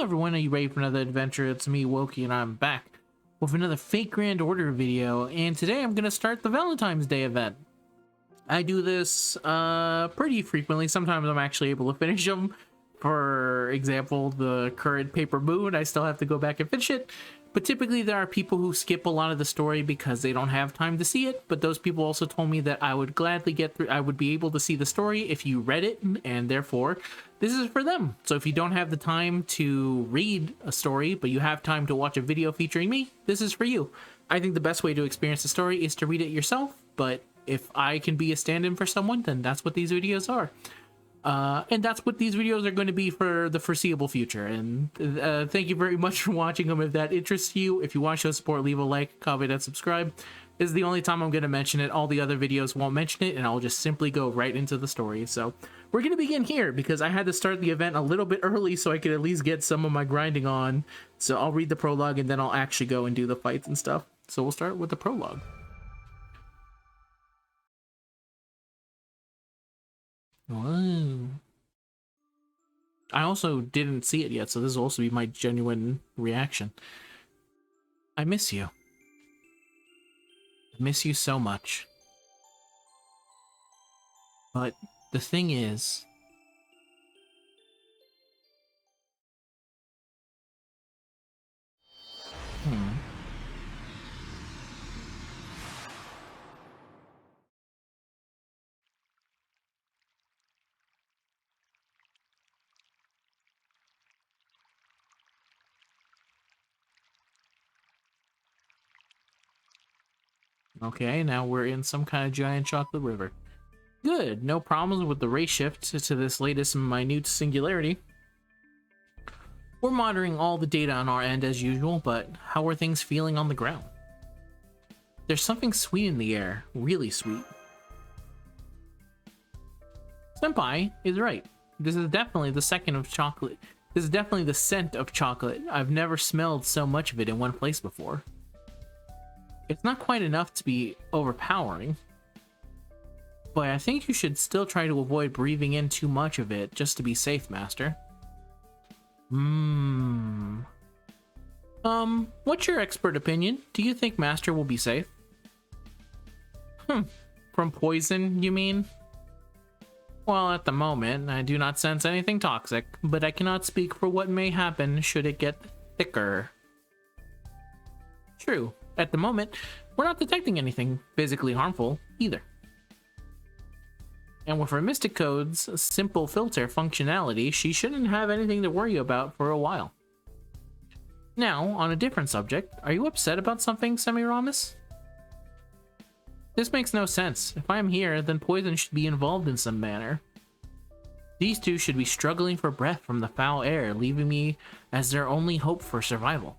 everyone, are you ready for another adventure? It's me, Wokey, and I'm back with another Fake Grand Order video, and today I'm gonna start the Valentine's Day event. I do this pretty frequently. Sometimes I'm actually able to finish them. For example, the current Paper Moon, I still have to go back and finish it. But typically there are people who skip a lot of the story because they don't have time to see it. But those people also told me that I would gladly get through, I would be able to see the story if you read it, and therefore this is for them. So if you don't have the time to read a story, but you have time to watch a video featuring me, this is for you. I think the best way to experience the story is to read it yourself, but if I can be a stand-in for someone, then that's what these videos are. And that's what these videos are going to be for the foreseeable future. And thank you very much for watching them. If that interests you, if you want to show support, leave a like, comment, and subscribe. This is the only time I'm going to mention it. All the other videos won't mention it, and I'll just simply go right into the story. So we're going to begin here because I had to start the event a little bit early so I could at least get some of my grinding on. So I'll read the prologue, and then I'll actually go and do the fights and stuff. So we'll start with the prologue. Whoa. I also didn't see it yet, so this will also be my genuine reaction. I miss you. I miss you so much. But the thing is, okay, now we're in some kind of giant chocolate river. Good, no problems with the ray shift to this latest minute singularity. We're monitoring all the data on our end as usual, but how are things feeling on the ground? There's something sweet in the air, really sweet. Senpai is right. This is definitely the second of chocolate. This is definitely the scent of chocolate. I've never smelled so much of it in one place before. It's not quite enough to be overpowering, but I think you should still try to avoid breathing in too much of it just to be safe, Master. What's your expert opinion? Do you think Master will be safe? From poison, you mean? Well, at the moment, I do not sense anything toxic, but I cannot speak for what may happen should it get thicker. True. At the moment, we're not detecting anything physically harmful either. And with her Mystic Code's simple filter functionality, she shouldn't have anything to worry about for a while. Now, on a different subject, are you upset about something, Semiramis? This makes no sense. If I am here, then poison should be involved in some manner. These two should be struggling for breath from the foul air, leaving me as their only hope for survival.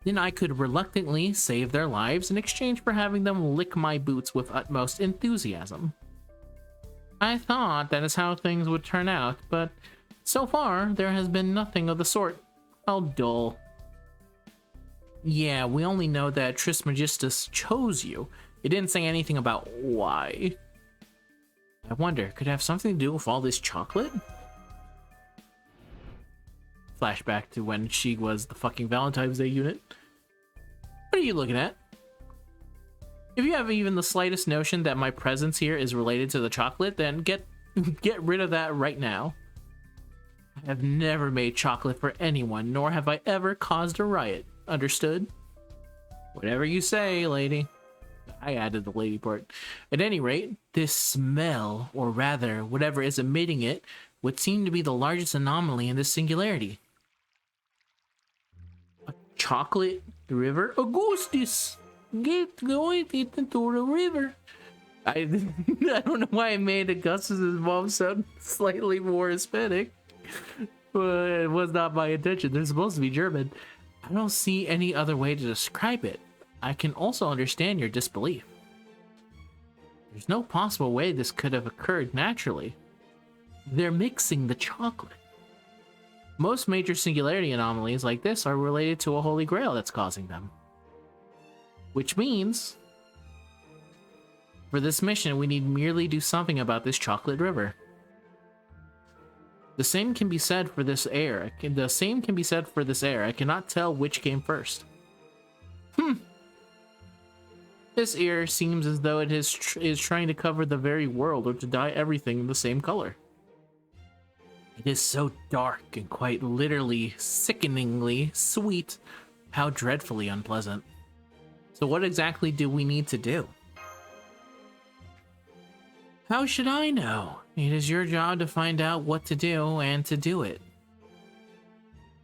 Then I could reluctantly save their lives in exchange for having them lick my boots with utmost enthusiasm. I thought that is how things would turn out, but so far there has been nothing of the sort. How dull. Yeah, we only know that Trismegistus chose you. It didn't say anything about why. I wonder, could it have something to do with all this chocolate? Flashback to when she was the fucking Valentine's Day unit. What are you looking at? If you have even the slightest notion that my presence here is related to the chocolate, then get rid of that right now. I have never made chocolate for anyone, nor have I ever caused a riot. Understood? Whatever you say, lady. I added the lady part. At any rate, this smell, or rather, whatever is emitting it, would seem to be the largest anomaly in this singularity. A chocolate river? Augustus! Get going into the river. I don't know why I made Augustus's mom sound slightly more Hispanic, but it was not my intention. They're supposed to be German. I don't see any other way to describe it. I can also understand your disbelief. There's no possible way this could have occurred naturally. They're mixing the chocolate. Most major singularity anomalies like this are related to a holy grail that's causing them. Which means, for this mission, we need merely do something about this chocolate river. The same can be said for this air. The same can be said for this air. I cannot tell which came first. This air seems as though it is trying to cover the very world, or to dye everything in the same color. It is so dark and quite literally sickeningly sweet. How dreadfully unpleasant. So what exactly do we need to do? How should I know? It is your job to find out what to do and to do it.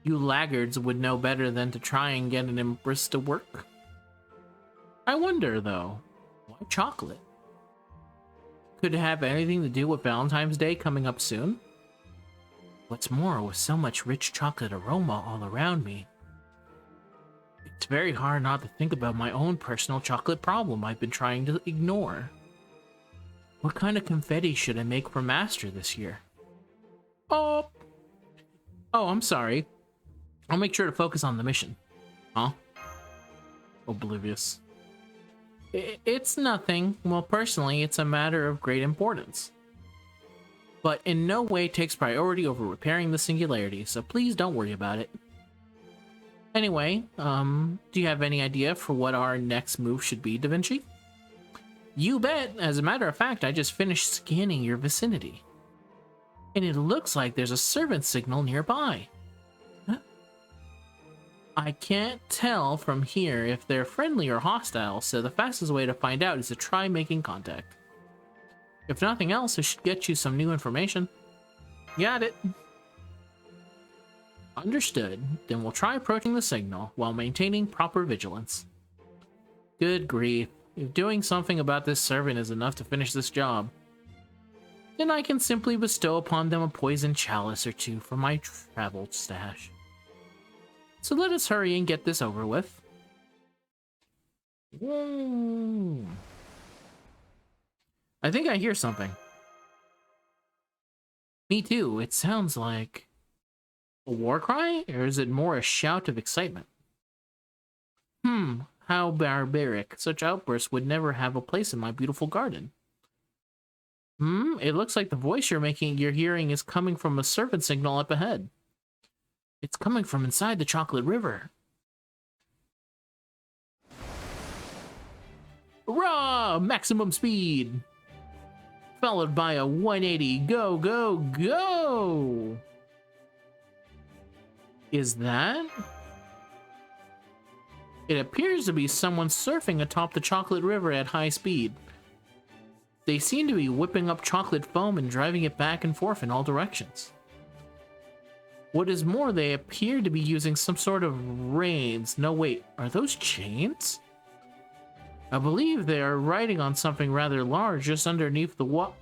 You laggards would know better than to try and get an empress to work. I wonder, though, why chocolate? Could it have anything to do with Valentine's Day coming up soon? What's more, with so much rich chocolate aroma all around me, it's very hard not to think about my own personal chocolate problem I've been trying to ignore. What kind of confetti should I make for Master this year? Oh, I'm sorry. I'll make sure to focus on the mission. Huh? Oblivious. It's nothing. Well, personally, it's a matter of great importance. But in no way takes priority over repairing the singularity, so please don't worry about it. Anyway, do you have any idea for what our next move should be, Da Vinci? You bet! As a matter of fact, I just finished scanning your vicinity. And it looks like there's a servant signal nearby. Huh? I can't tell from here if they're friendly or hostile, so the fastest way to find out is to try making contact. If nothing else, it should get you some new information. Got it. Understood. Then we'll try approaching the signal while maintaining proper vigilance. Good grief. If doing something about this servant is enough to finish this job, then I can simply bestow upon them a poison chalice or two from my travel stash. So let us hurry and get this over with. Whoa. I think I hear something. Me too. It sounds like a war cry, or is it more a shout of excitement? How barbaric. Such outbursts would never have a place in my beautiful garden. It looks like the voice you're hearing is coming from a servant signal up ahead. It's coming from inside the chocolate river. Hurrah! Maximum speed! Followed by a 180. Go, go, go! Is that? It appears to be someone surfing atop the chocolate river at high speed. They seem to be whipping up chocolate foam and driving it back and forth in all directions. What is more, they appear to be using some sort of reins. No, wait, are those chains? I believe they are riding on something rather large just underneath the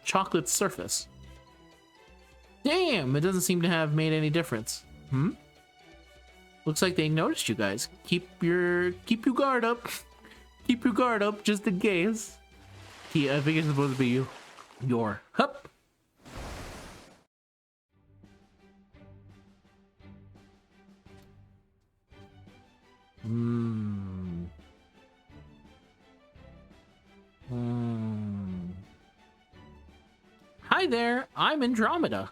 chocolate surface. Damn, it doesn't seem to have made any difference. Looks like they noticed you guys. Keep your guard up. Keep your guard up just in case. I think it's supposed to be your hup. Hi there, I'm Andromeda.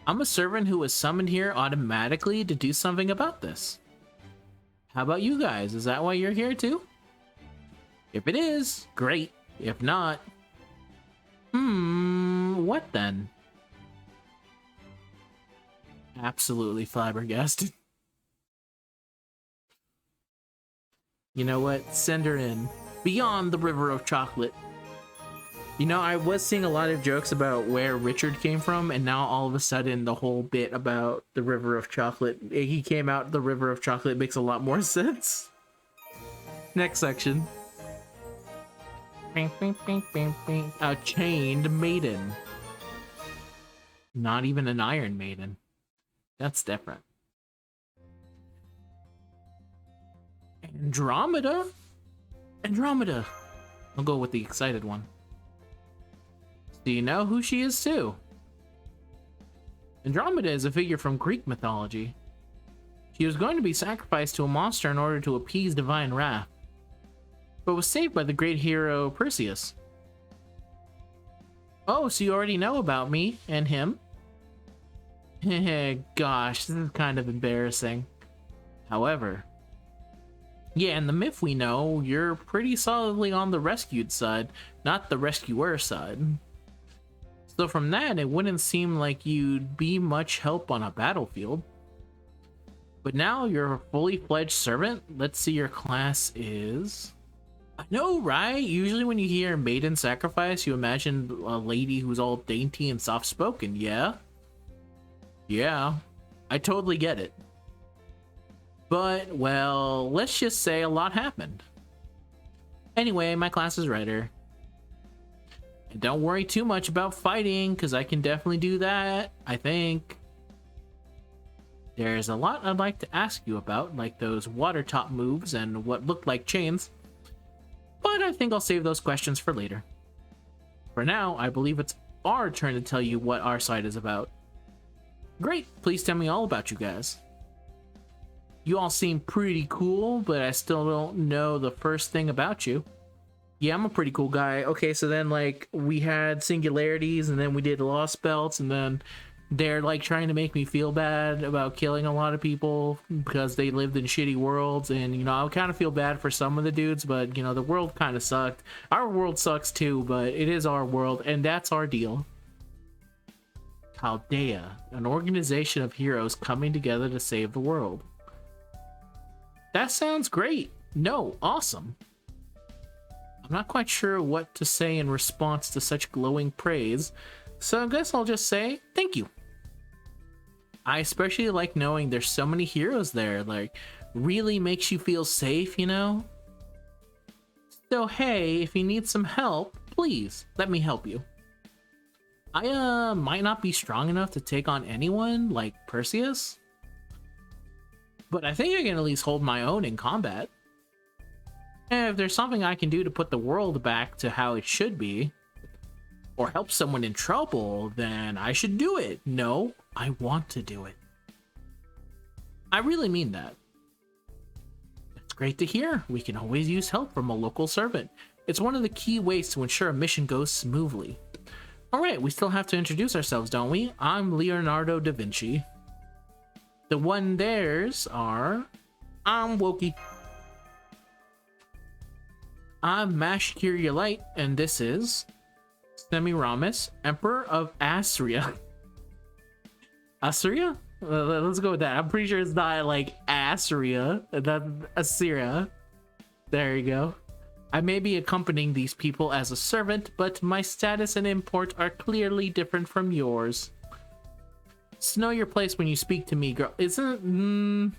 I'm a servant who was summoned here automatically to do something about this. How about you guys? Is that why you're here too? If it is, great. If not, what then? Absolutely flabbergasted. You know what? Send her in. Beyond the river of chocolate. You know, I was seeing a lot of jokes about where Richard came from, and now all of a sudden the whole bit about the river of chocolate, he came out the river of chocolate, makes a lot more sense. Next section. A chained maiden. Not even an iron maiden. That's different. Andromeda? Andromeda. I'll go with the excited one. Do you know who she is too? Andromeda is a figure from Greek mythology. She was going to be sacrificed to a monster in order to appease divine wrath, but was saved by the great hero Perseus. Oh, so you already know about me and him? Gosh, this is kind of embarrassing. However, yeah, in the myth we know, you're pretty solidly on the rescued side, not the rescuer side. So from that, it wouldn't seem like you'd be much help on a battlefield. But now you're a fully fledged servant. Let's see, your class is... I know, right? Usually when you hear maiden sacrifice, you imagine a lady who's all dainty and soft-spoken, yeah? Yeah, I totally get it. But, well, let's just say a lot happened. Anyway, my class is writer. And don't worry too much about fighting, because I can definitely do that, I think. There's a lot I'd like to ask you about, like those water top moves and what looked like chains. But I think I'll save those questions for later. For now, I believe it's our turn to tell you what our side is about. Great, please tell me all about you guys. You all seem pretty cool, but I still don't know the first thing about you. Yeah, I'm a pretty cool guy. Okay, so then like we had singularities and then we did lost belts and then they're like trying to make me feel bad about killing a lot of people because they lived in shitty worlds, and you know, I kind of feel bad for some of the dudes, but you know, the world kind of sucked. Our world sucks too, but it is our world and that's our deal. Chaldea, an organization of heroes coming together to save the world. That sounds great. No, awesome. I'm not quite sure what to say in response to such glowing praise, so I guess I'll just say thank you. I especially like knowing there's so many heroes there, like, really makes you feel safe, you know? So hey, if you need some help, please, let me help you. I might not be strong enough to take on anyone like Perseus, but I think I can at least hold my own in combat. And if there's something I can do to put the world back to how it should be, or help someone in trouble, then I should do it. No, I want to do it. I really mean that. It's great to hear. We can always use help from a local servant. It's one of the key ways to ensure a mission goes smoothly. Alright, we still have to introduce ourselves, don't we? I'm Leonardo da Vinci. The one theirs are... I'm Wokey. I'm Mashkirielite, and this is... Semiramis, Emperor of Assyria. Assyria? Let's go with that. I'm pretty sure it's not like Assyria, that's Assyria. There you go. I may be accompanying these people as a servant, but my status and import are clearly different from yours. So know your place when you speak to me, girl. Isn't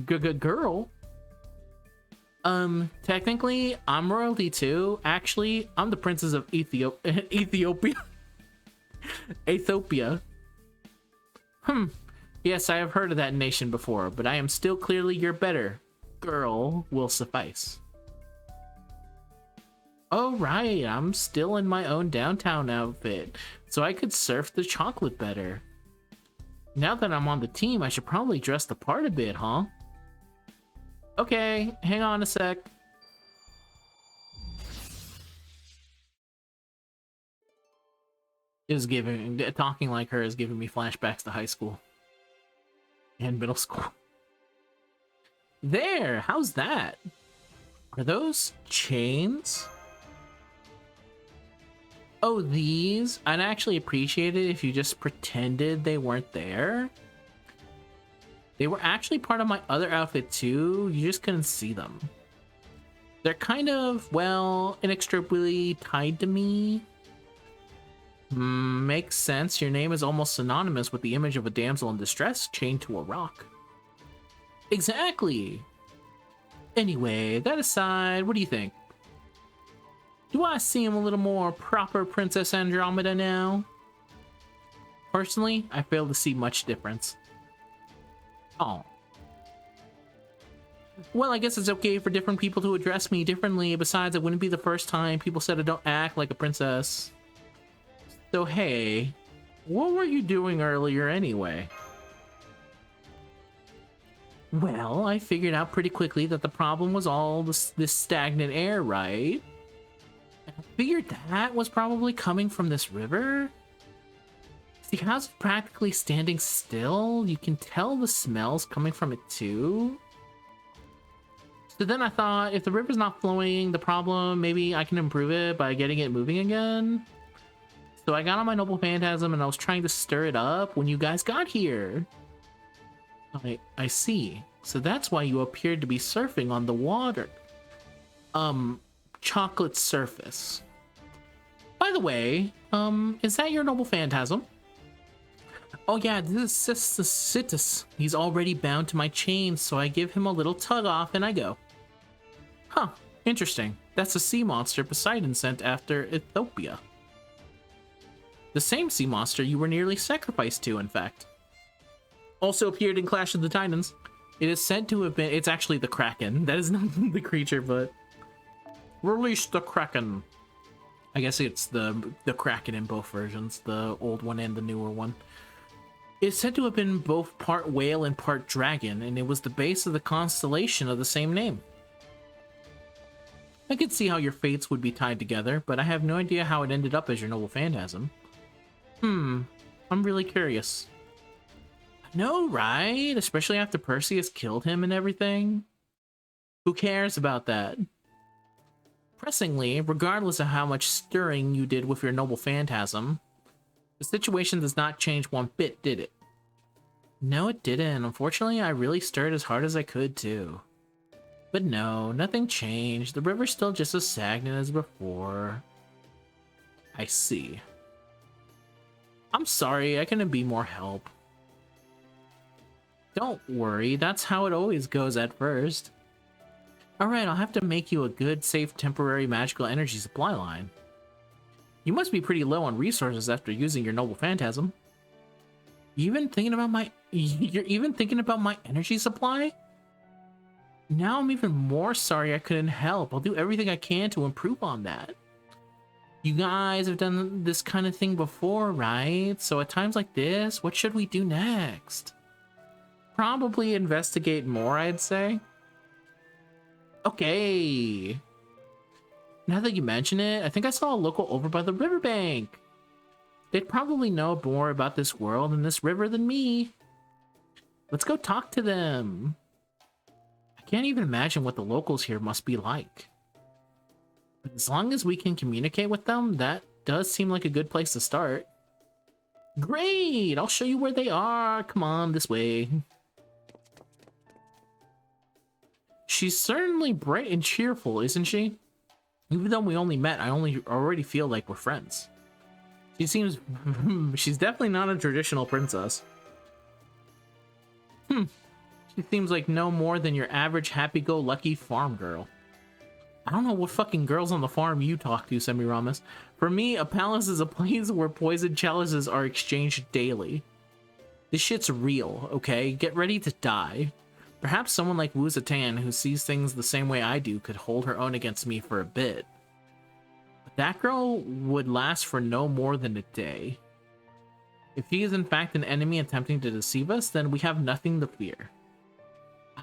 girl? Technically, I'm royalty too. Actually, I'm the princess of Ethiopia. Ethiopia. Yes, I have heard of that nation before, but I am still clearly your better. Girl will suffice. Oh right, I'm still in my own downtown outfit, so I could surf the chocolate better. Now that I'm on the team, I should probably dress the part a bit, huh? Okay, hang on a sec. Talking like her is giving me flashbacks to high school. And middle school. There, how's that? Are those chains? Oh, these? I'd actually appreciate it if you just pretended they weren't there. They were actually part of my other outfit too, you just couldn't see them. They're kind of, well, inextricably tied to me. Makes sense, your name is almost synonymous with the image of a damsel in distress chained to a rock. Exactly! Anyway, that aside, what do you think? Do I seem a little more proper Princess Andromeda now? Personally, I fail to see much difference. Oh. Well, I guess it's okay for different people to address me differently. Besides, it wouldn't be the first time people said I don't act like a princess. So hey, what were you doing earlier anyway? Well, I figured out pretty quickly that the problem was all this stagnant air, right? I figured that was probably coming from this river. See, how's it practically standing still? You can tell the smell's coming from it too. So then I thought, if the river's not flowing, the problem, maybe I can improve it by getting it moving again. So I got on my Noble Phantasm and I was trying to stir it up when you guys got here. I see. So that's why you appeared to be surfing on the water. Chocolate surface. By the way, is that your Noble Phantasm? Oh yeah, this is Situs. He's already bound to my chain, so I give him a little tug off and I go. Huh, interesting. That's a sea monster Poseidon sent after Ethiopia. The same sea monster you were nearly sacrificed to, in fact. Also appeared in Clash of the Titans. It is said to have been... It's actually the Kraken. That is not the creature, but... Release the Kraken. I guess it's the Kraken in both versions. The old one and the newer one. It's said to have been both part whale and part dragon, and it was the base of the constellation of the same name. I could see how your fates would be tied together, but I have no idea how it ended up as your Noble Phantasm. I'm really curious. No, right? Especially after Perseus killed him and everything. Who cares about that? Pressingly, regardless of how much stirring you did with your Noble Phantasm, the situation does not change one bit, did it? No, it didn't. Unfortunately, I really stirred as hard as I could, too. But no, nothing changed. The river's still just as stagnant as before. I see. I'm sorry, I couldn't be more help. Don't worry, that's how it always goes at first. Alright, I'll have to make you a good, safe, temporary magical energy supply line. You must be pretty low on resources after using your Noble Phantasm. You're even thinking about my energy supply? Now I'm even more sorry I couldn't help. I'll do everything I can to improve on that. You guys have done this kind of thing before, right? So at times like this, what should we do next? Probably investigate more, I'd say. Okay. Now that you mention it, I think I saw a local over by the riverbank. They'd probably know more about this world and this river than me. Let's go talk to them. I can't even imagine what the locals here must be like. But as long as we can communicate with them, that does seem like a good place to start. Great! I'll show you where they are. Come on, this way. She's certainly bright and cheerful, isn't she? Even though we only met, I already feel like we're friends. She seems... she's definitely not a traditional princess. She seems like no more than your average happy-go-lucky farm girl. I don't know what fucking girls on the farm you talk to, Semiramis. For me, a palace is a place where poisoned chalices are exchanged daily. This shit's real, okay? Get ready to die. Perhaps someone like Wu Zetian, who sees things the same way I do, could hold her own against me for a bit. But that girl would last for no more than a day. If he is in fact an enemy attempting to deceive us, then we have nothing to fear.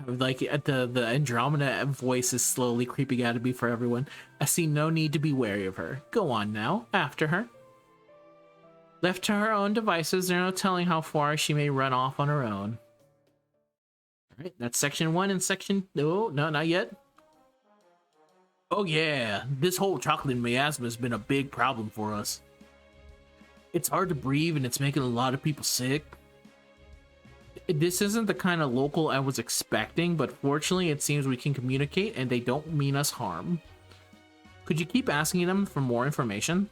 Like, the Andromeda voice is slowly creeping out of me for everyone. I see no need to be wary of her. Go on now, after her. Left to her own devices, there's no telling how far she may run off on her own. Alright, that's section 1 and section... No, not yet. Oh yeah, this whole chocolate miasma has been a big problem for us. It's hard to breathe and it's making a lot of people sick. This isn't the kind of local I was expecting, but fortunately it seems we can communicate and they don't mean us harm. Could you keep asking them for more information?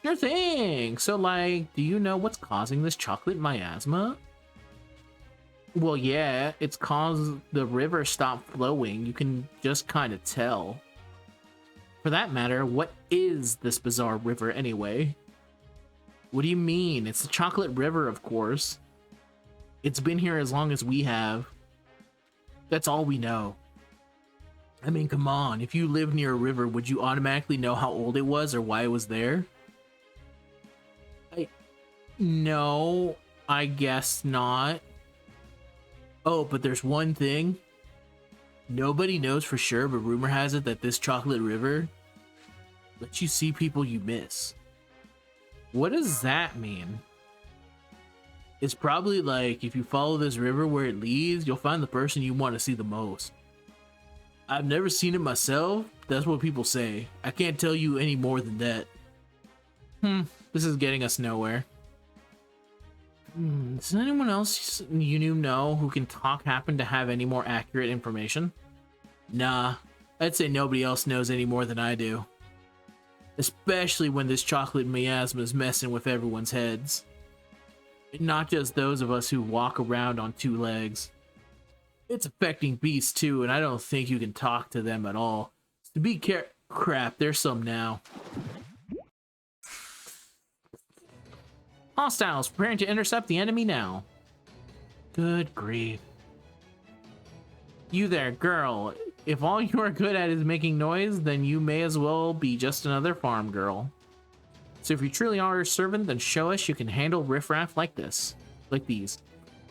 Sure thing! So like, do you know what's causing this chocolate miasma? Well yeah, it's caused the river stopped flowing. You can just kind of tell. For that matter, what is this bizarre river anyway? What do you mean? It's the chocolate river, of course. It's been here as long as we have. That's all we know. I mean, come on. If you lived near a river, would you automatically know how old it was or why it was there? No, I guess not. Oh, but there's one thing. Nobody knows for sure, but rumor has it that this chocolate river Let you see people you miss. What does that mean? It's probably like, if you follow this river where it leads, you'll find the person you want to see the most. I've never seen it myself. That's what people say. I can't tell you any more than that. This is getting us nowhere. Does anyone else you know who can talk happen to have any more accurate information? Nah, I'd say nobody else knows any more than I do. Especially when this chocolate miasma is messing with everyone's heads. Not just those of us who walk around on two legs. It's affecting beasts too, and I don't think you can talk to them at all. So be crap, there's some now. Hostiles preparing to intercept the enemy now. Good grief. You there, girl. If all you are good at is making noise, then you may as well be just another farm girl. So if you truly are a servant, then show us you can handle riffraff like this. Like these.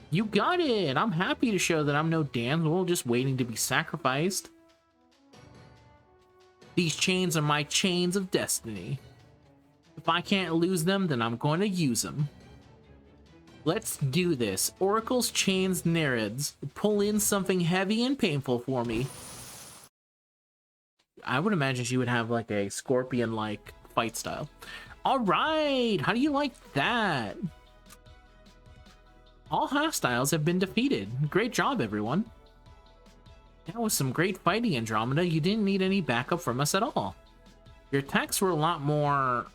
You got it! I'm happy to show that I'm no damsel just waiting to be sacrificed. These chains are my chains of destiny. If I can't lose them, then I'm going to use them. Let's do this. Oracle's chains Nereids. Pull in something heavy and painful for me. I would imagine she would have like a scorpion-like fight style. Alright! How do you like that? All hostiles have been defeated. Great job, everyone. That was some great fighting, Andromeda. You didn't need any backup from us at all. Your attacks were a lot more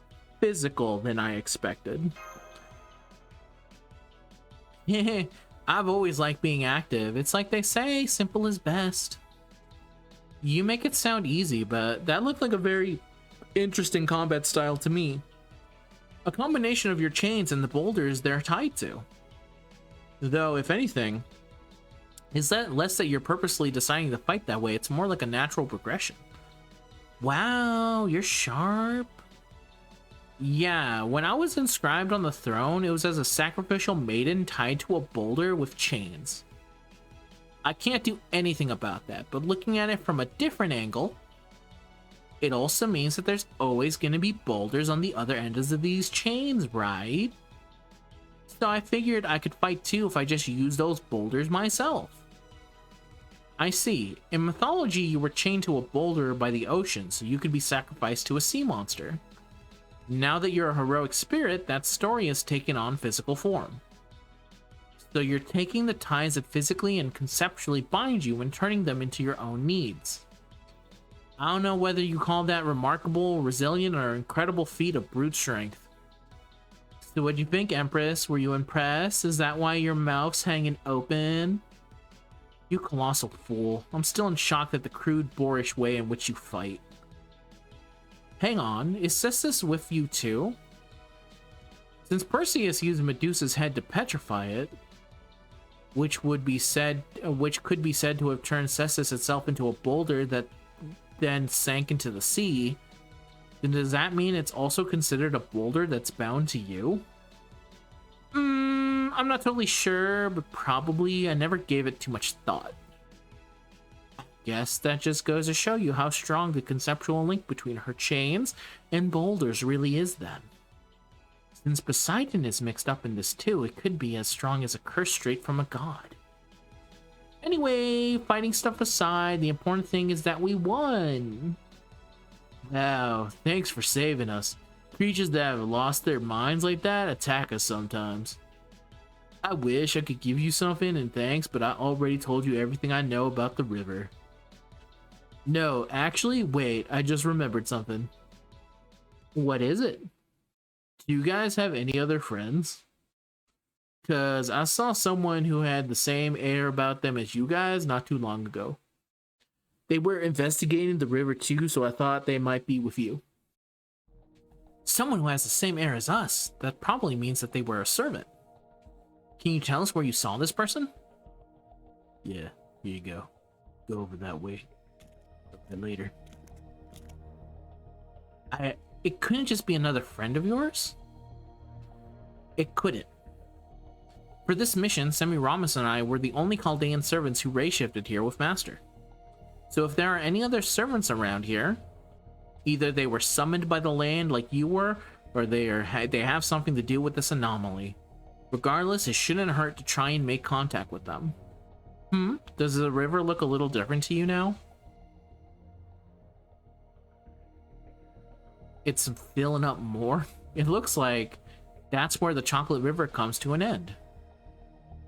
physical than I expected. I've always liked being active. It's like they say, simple is best. You make it sound easy, but that looked like a very interesting combat style to me. A combination of your chains and the boulders they're tied to. Though, if anything, is that less that you're purposely deciding to fight that way, it's more like a natural progression. Wow, you're sharp. Yeah, when I was inscribed on the throne, it was as a sacrificial maiden tied to a boulder with chains. I can't do anything about that, but looking at it from a different angle, it also means that there's always going to be boulders on the other ends of these chains, right? So I figured I could fight too if I just used those boulders myself. I see. In mythology, you were chained to a boulder by the ocean, so you could be sacrificed to a sea monster. Now that you're a heroic spirit, that story has taken on physical form. So you're taking the ties that physically and conceptually bind you and turning them into your own needs. I don't know whether you call that remarkable, resilient, or incredible feat of brute strength. So what'd you think, Empress? Were you impressed? Is that why your mouth's hanging open? You colossal fool. I'm still in shock at the crude, boorish way in which you fight. Hang on, is Cestus with you too? Since Perseus used Medusa's head to petrify it, which could be said to have turned Cestus itself into a boulder that then sank into the sea, then does that mean it's also considered a boulder that's bound to you? I'm not totally sure, but probably. I never gave it too much thought. Guess that just goes to show you how strong the conceptual link between her chains and boulders really is then. Since Poseidon is mixed up in this too, it could be as strong as a curse straight from a god. Anyway, fighting stuff aside, the important thing is that we won. Wow, thanks for saving us. Creatures that have lost their minds like that attack us sometimes. I wish I could give you something in thanks, but I already told you everything I know about the river. No, actually, wait, I just remembered something. What is it? Do you guys have any other friends? Because I saw someone who had the same air about them as you guys not too long ago. They were investigating the river too, so I thought they might be with you. Someone who has the same air as us? That probably means that they were a servant. Can you tell us where you saw this person? Yeah, here you go. Go over that way. And later. It couldn't just be another friend of yours? It couldn't. For this mission, Semiramis and I were the only Chaldean servants who ray-shifted here with Master. So if there are any other servants around here, Either they were summoned by the land like you were, or they have something to do with this anomaly. Regardless, it shouldn't hurt to try and make contact with them. Does the river look a little different to you now? It's filling up more? It looks like that's where the chocolate river comes to an end.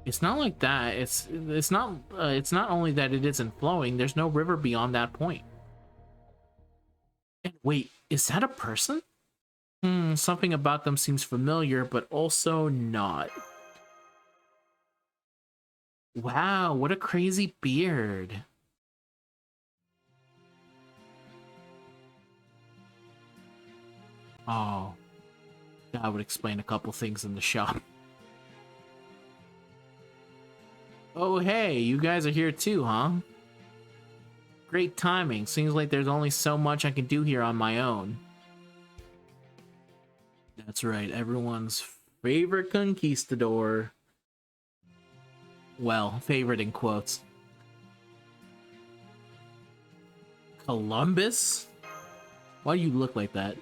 It's not like that. It's not only that it isn't flowing, there's no river beyond that point. And wait, is that a person? Something about them seems familiar, but also not. Wow, what a crazy beard. Oh, that would explain a couple things in the shop. Oh, hey, you guys are here too, huh? Great timing. Seems like there's only so much I can do here on my own. That's right, everyone's favorite conquistador. Well, favorite in quotes. Columbus? Why do you look like that?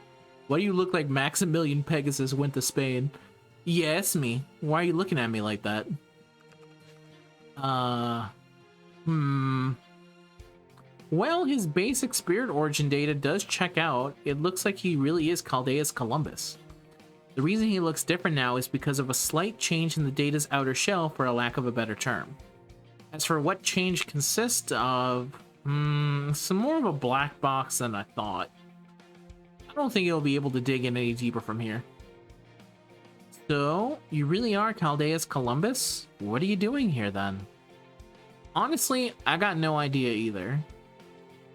Why do you look like Maximilian Pegasus went to Spain? Yes, me. Why are you looking at me like that? Well, his basic spirit origin data does check out. It looks like he really is Chaldea's Columbus. The reason he looks different now is because of a slight change in the data's outer shell, for a lack of a better term. As for what change consists of, some more of a black box than I thought. I don't think you'll be able to dig in any deeper from here. So, you really are Chaldea's Columbus? What are you doing here then? Honestly, I got no idea either.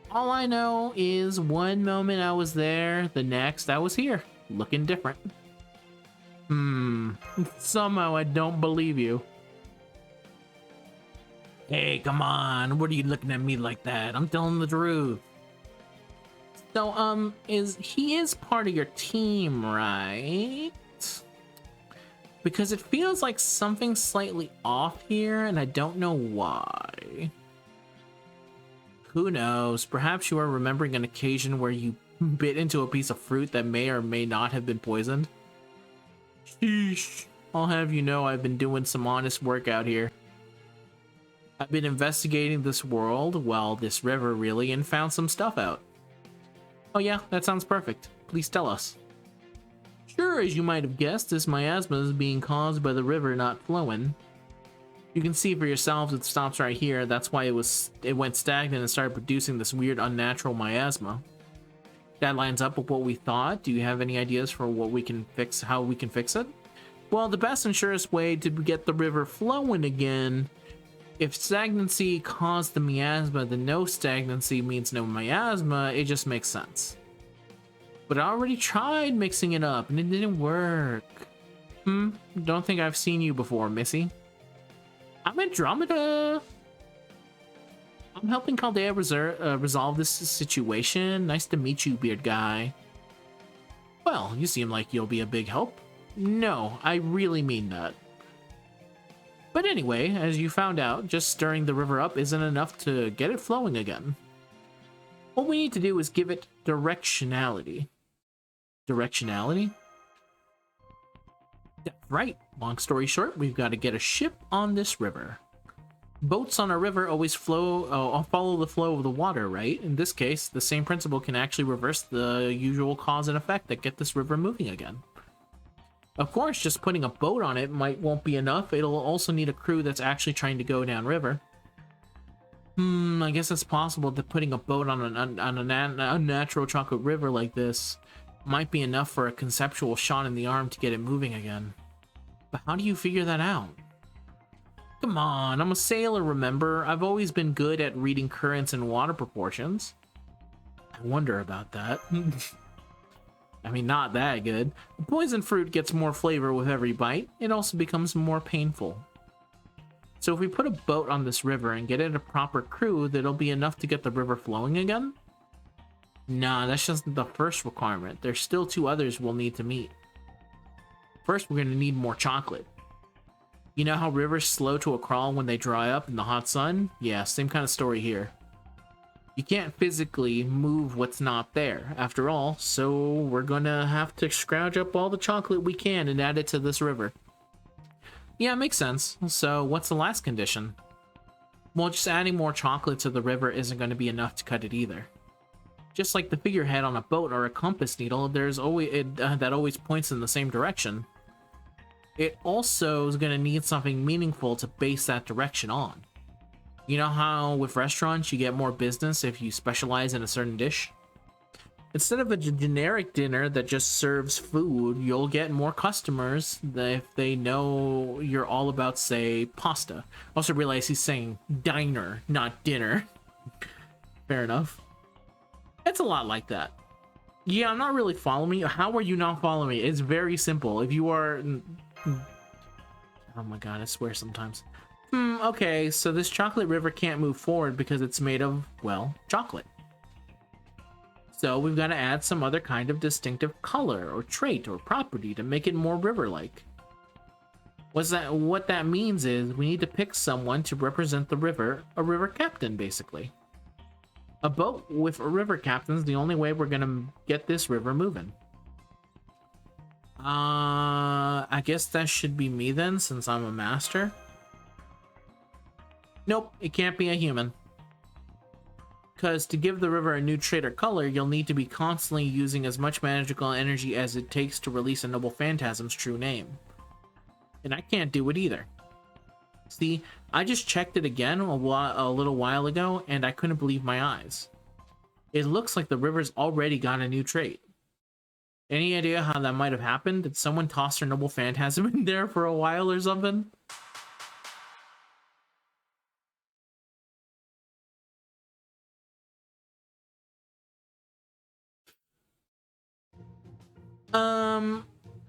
All I know is one moment I was there, the next I was here, looking different. Somehow I don't believe you. Hey, come on, what are you looking at me like that? I'm telling the truth. So, he is part of your team, right? Because it feels like something's slightly off here, and I don't know why. Who knows? Perhaps you are remembering an occasion where you bit into a piece of fruit that may or may not have been poisoned. Sheesh. I'll have you know I've been doing some honest work out here. I've been investigating this world, well, this river really, and found some stuff out. Oh yeah, that sounds perfect. Please tell us. Sure, as you might have guessed, this miasma is being caused by the river not flowing. You can see for yourselves it stops right here. That's why it went stagnant and started producing this weird unnatural miasma. That lines up with what we thought. Do you have any ideas for what we can fix, how we can fix it? Well, the best and surest way to get the river flowing again, if stagnancy caused the miasma, then no stagnancy means no miasma. It just makes sense. But I already tried mixing it up and it didn't work. Don't think I've seen you before, Missy. I'm Andromeda. I'm helping Chaldea resolve this situation. Nice to meet you, beard guy. Well, you seem like you'll be a big help. No, I really mean that. But anyway, as you found out, just stirring the river up isn't enough to get it flowing again. What we need to do is give it directionality. Directionality? That's right. Long story short, we've got to get a ship on this river. Boats on a river always follow the flow of the water, right? In this case, the same principle can actually reverse the usual cause and effect that get this river moving again. Of course, just putting a boat on it won't be enough. It'll also need a crew that's actually trying to go downriver. I guess it's possible that putting a boat on an unnatural chocolate river like this might be enough for a conceptual shot in the arm to get it moving again. But how do you figure that out? Come on, I'm a sailor, remember? I've always been good at reading currents and water proportions. I wonder about that. I mean, not that good. The poison fruit gets more flavor with every bite. It also becomes more painful. So if we put a boat on this river and get it a proper crew, that'll be enough to get the river flowing again? Nah, that's just the first requirement. There's still 2 others we'll need to meet. First, we're gonna need more chocolate. You know how rivers slow to a crawl when they dry up in the hot sun? Yeah, same kind of story here. You can't physically move what's not there, after all, so we're gonna have to scrounge up all the chocolate we can and add it to this river. Yeah, makes sense. So what's the last condition? Well, just adding more chocolate to the river isn't going to be enough to cut it either. Just like the figurehead on a boat or a compass needle, there's always that always points in the same direction. It also is going to need something meaningful to base that direction on. You know how with restaurants you get more business if you specialize in a certain dish? Instead of a generic dinner that just serves food, you'll get more customers if they know you're all about, say, pasta. Also realize he's saying diner, not dinner. Fair enough. It's a lot like that. Yeah, I'm not really following me. How are you not following me? It's very simple. If you are... Oh my god, I swear sometimes. Okay, so this chocolate river can't move forward because it's made of, well, chocolate. So we've got to add some other kind of distinctive color or trait or property to make it more river-like. What that means is we need to pick someone to represent the river, a river captain, basically. A boat with a river captain is the only way we're gonna get this river moving. I guess that should be me then, since I'm a master. Nope, it can't be a human. Because to give the river a new trait or color, you'll need to be constantly using as much magical energy as it takes to release a noble phantasm's true name. And I can't do it either. See, I just checked it again a little while ago, and I couldn't believe my eyes. It looks like the river's already got a new trait. Any idea how that might have happened? Did someone toss their noble phantasm in there for a while or something?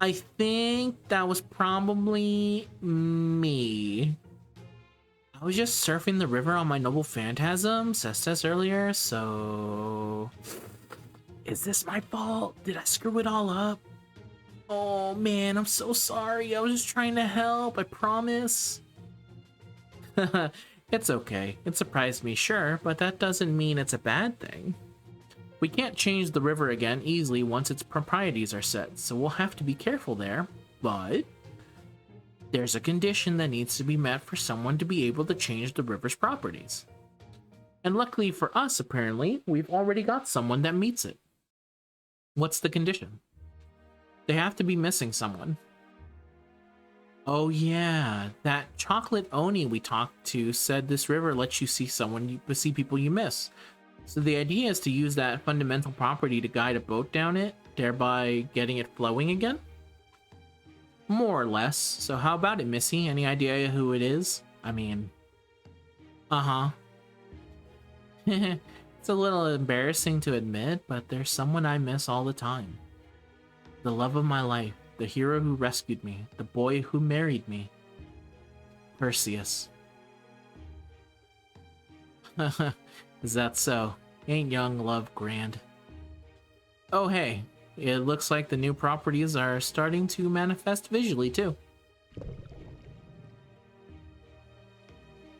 I think that was probably me. I was just surfing the river on my noble phantasm, says earlier, so... Is this my fault? Did I screw it all up? Oh man, I'm so sorry. I was just trying to help, I promise. It's okay. It surprised me, sure, but that doesn't mean it's a bad thing. We can't change the river again easily once its proprieties are set, so we'll have to be careful there, but there's a condition that needs to be met for someone to be able to change the river's properties. And luckily for us, apparently, we've already got someone that meets it. What's the condition? They have to be missing someone. Oh yeah, that chocolate Oni we talked to said this river lets you see see people you miss. So the idea is to use that fundamental property to guide a boat down it, thereby getting it flowing again? More or less. So how about it, Missy? Any idea who it is? I mean... Uh-huh. It's a little embarrassing to admit, but there's someone I miss all the time. The love of my life, the hero who rescued me, the boy who married me. Perseus. Is that so? Ain't young love grand? Oh hey, it looks like the new properties are starting to manifest visually too.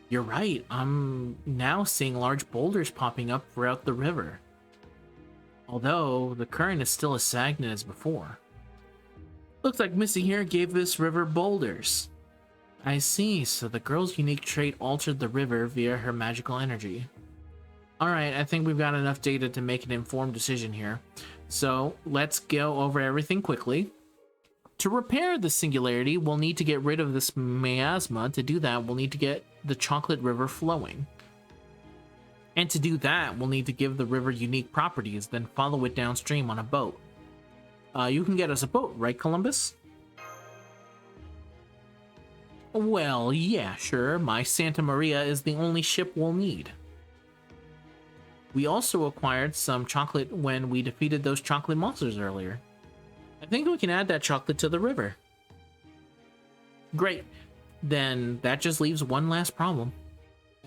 You're right, I'm now seeing large boulders popping up throughout the river. Although, the current is still as stagnant as before. Looks like Missy here gave this river boulders. I see, so the girl's unique trait altered the river via her magical energy. Alright, I think we've got enough data to make an informed decision here. So, let's go over everything quickly. To repair the singularity, we'll need to get rid of this miasma. To do that, we'll need to get the chocolate river flowing. And to do that, we'll need to give the river unique properties, then follow it downstream on a boat. You can get us a boat, right, Columbus? Well, yeah, sure. My Santa Maria is the only ship we'll need. We also acquired some chocolate when we defeated those chocolate monsters earlier. I think we can add that chocolate to the river. Great. Then that just leaves one last problem.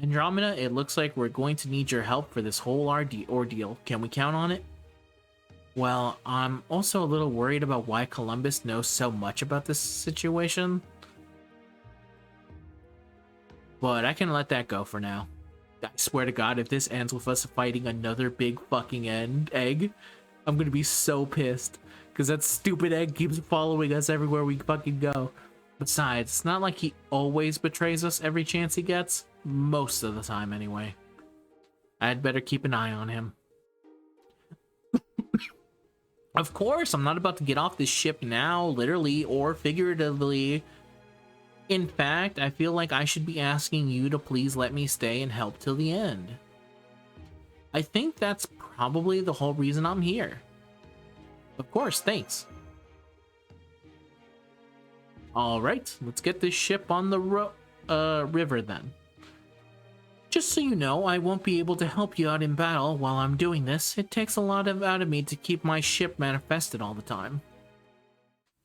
Andromeda, it looks like we're going to need your help for this whole ordeal. Can we count on it? Well, I'm also a little worried about why Columbus knows so much about this situation. But I can let that go for now. I swear to God, if this ends with us fighting another big fucking egg, I'm gonna be so pissed. Because that stupid egg keeps following us everywhere we fucking go. Besides, it's not like he always betrays us every chance he gets. Most of the time, anyway. I'd better keep an eye on him. Of course, I'm not about to get off this ship now, literally or figuratively. In fact, I feel like I should be asking you to please let me stay and help till the end. I think that's probably the whole reason I'm here. Of course, thanks. Alright, let's get this ship on the river then. Just so you know, I won't be able to help you out in battle while I'm doing this. It takes a lot out of me to keep my ship manifested all the time.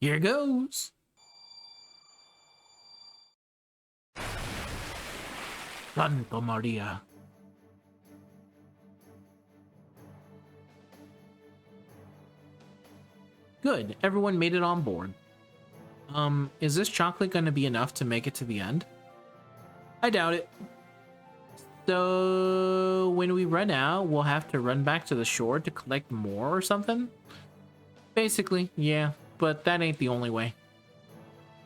Here goes! Santa Maria. Good, everyone made it on board. Is this chocolate gonna be enough to make it to the end? I doubt it. So, when we run out, we'll have to run back to the shore to collect more or something? Basically, yeah, but that ain't the only way.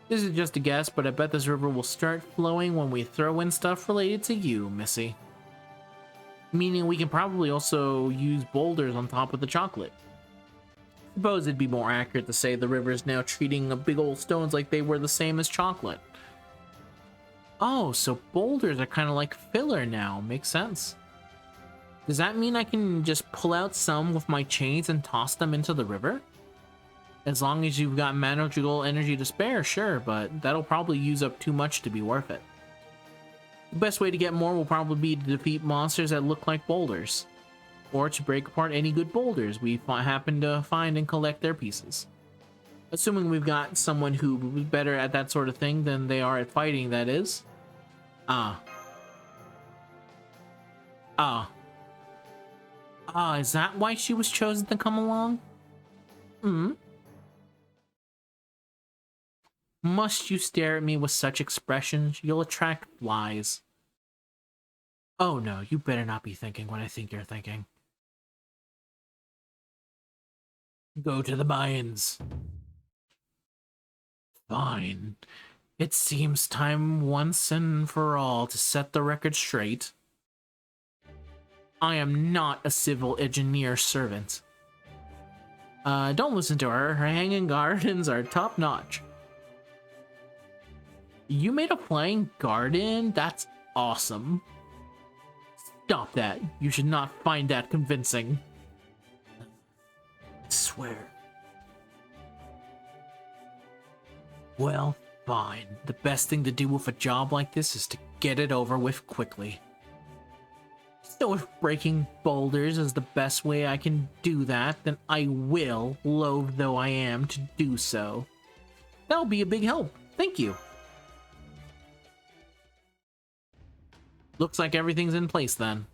This is just a guess, but I bet this river will start flowing when we throw in stuff related to you, Missy. Meaning we can probably also use boulders on top of the chocolate. Suppose it'd be more accurate to say the river is now treating the big old stones like they were the same as chocolate. Oh, so boulders are kind of like filler now. Makes sense. Does that mean I can just pull out some with my chains and toss them into the river? As long as you've got magical energy to spare, sure, but that'll probably use up too much to be worth it. The best way to get more will probably be to defeat monsters that look like boulders. Or to break apart any good boulders we happen to find and collect their pieces. Assuming we've got someone who will be better at that sort of thing than they are at fighting, that is. Is that why she was chosen to come along? Must you stare at me with such expressions? You'll attract flies. Oh no, you better not be thinking what I think you're thinking. Go to the mines. Fine. It seems time once and for all to set the record straight. I am not a civil engineer servant. Don't listen to her. Her hanging gardens are top-notch. You made a flying garden? That's awesome. Stop that. You should not find that convincing. I swear. Well, fine. The best thing to do with a job like this is to get it over with quickly. So if breaking boulders is the best way I can do that, then I will, loath though I am, to do so. That'll be a big help. Thank you. Looks like everything's in place then.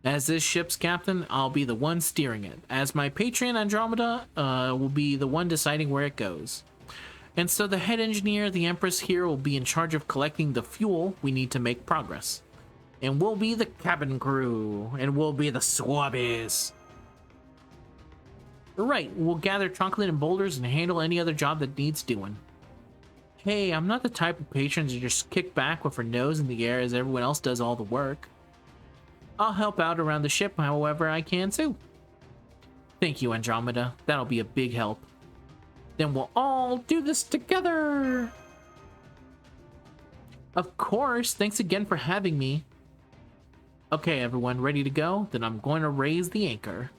As this ship's captain, I'll be the one steering it. As my patron, Andromeda, will be the one deciding where it goes. And so the head engineer, the Empress here, will be in charge of collecting the fuel we need to make progress. And we'll be the cabin crew, and we'll be the swabbies. Right, we'll gather chocolate and boulders and handle any other job that needs doing. Hey, I'm not the type of patron to just kick back with her nose in the air as everyone else does all the work. I'll help out around the ship however I can too. Thank you, Andromeda. That'll be a big help. Then we'll all do this together! Of course, thanks again for having me. Okay, everyone, ready to go? Then I'm going to raise the anchor.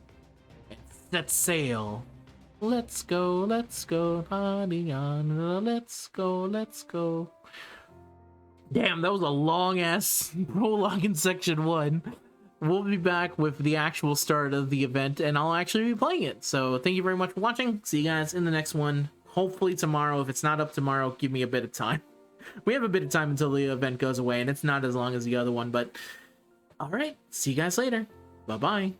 And set sail. Let's go, honey, let's go, let's go. Damn, that was a long-ass prologue in section 1. We'll be back with the actual start of the event, and I'll actually be playing it. So thank you very much for watching. See you guys in the next one. Hopefully tomorrow. If it's not up tomorrow, give me a bit of time. We have a bit of time until the event goes away, and it's not as long as the other one, but... Alright, see you guys later. Bye-bye.